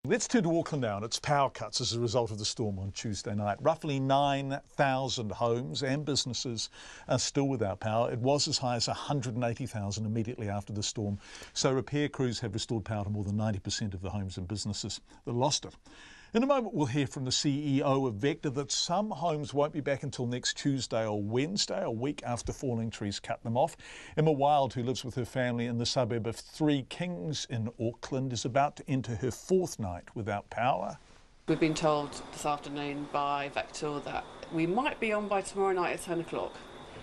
Let's turn to Auckland now, and its power cuts as a result of the storm on Tuesday night. Roughly 9,000 homes and businesses are still without power. It was as high as 180,000 immediately after the storm. So repair crews have restored power to more than 90% of the homes and businesses that lost it. In a moment, we'll hear from the CEO of Vector that some homes won't be back until next Tuesday or Wednesday, a week after falling trees cut them off. Emma Wild, who lives with her family in the suburb of Three Kings in Auckland, is about to enter her fourth night without power. We've been told this afternoon by Vector that we might be on by tomorrow night at 10 o'clock.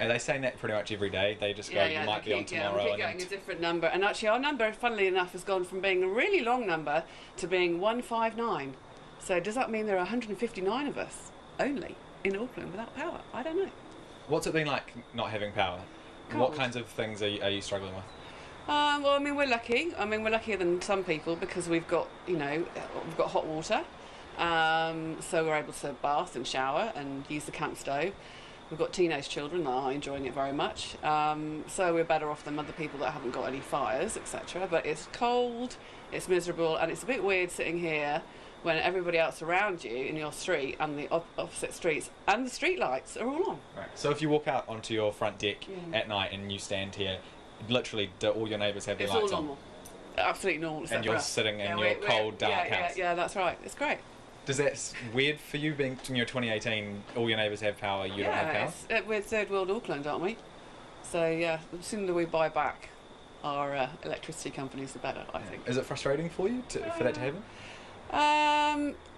Are they saying that pretty much every day? They just go, you might be on tomorrow. Yeah, we keep getting a different number. And actually our number, funnily enough, has gone from being a really long number to being 159. So does that mean there are 159 of us only in Auckland without power? I don't know. What's it been like not having power? Cold. What kinds of things are you struggling with? Well, I mean, we're lucky. I mean, we're luckier than some people because we've got, we've got hot water. So we're able to bath and shower and use the camp stove. We've got teenage children that are enjoying it very much. So we're better off than other people that haven't got any fires, etc. But it's cold, it's miserable, and it's a bit weird sitting here when everybody else around you in your street and the opposite streets and the street lights are all on. Right. So if you walk out onto your front deck at night and you stand here, literally do all your neighbours have their lights on? It's all normal. Absolutely normal. And you're sitting in your cold, dark house? Yeah, that's right. It's great. Does that weird for you, being in your 2018, all your neighbours have power, you don't have power? We're third world Auckland, aren't we? So yeah, the sooner we buy back our electricity companies, the better, I think. Is it frustrating for you for that to happen?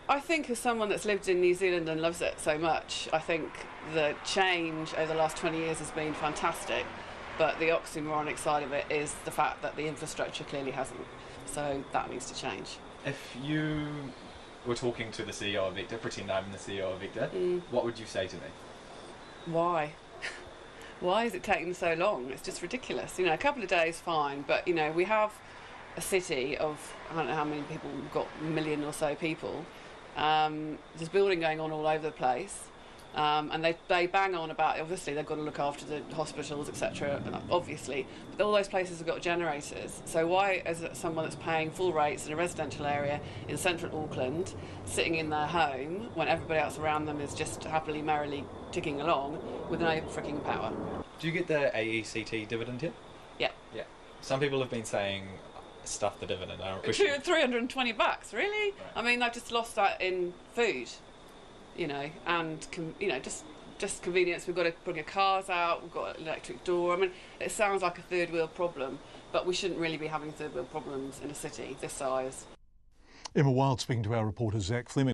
I think as someone that's lived in New Zealand and loves it so much, I think the change over the last 20 years has been fantastic, but the oxymoronic side of it is the fact that the infrastructure clearly hasn't, so that needs to change. If you were talking to the CEO of Vector, pretend I'm the CEO of Vector, what would you say to me? Why? Why is it taking so long? It's just ridiculous. A couple of days, fine, but we have a city of, I don't know how many people, we've got a million or so people. There's building going on all over the place, and they bang on about, obviously they've got to look after the hospitals, etc, obviously, but all those places have got generators. So why is it someone that's paying full rates in a residential area in central Auckland, sitting in their home, when everybody else around them is just happily, merrily ticking along with no freaking power? Do you get the AECT dividend yet? Yeah. Yeah. Some people have been saying, stuff the dividend. $320, really? Right. I mean, I've just lost that in food, and just convenience. We've got to bring our cars out. We've got an electric door. I mean, it sounds like a third world problem, but we shouldn't really be having third world problems in a city this size. Emma Wild speaking to our reporter Zach Fleming.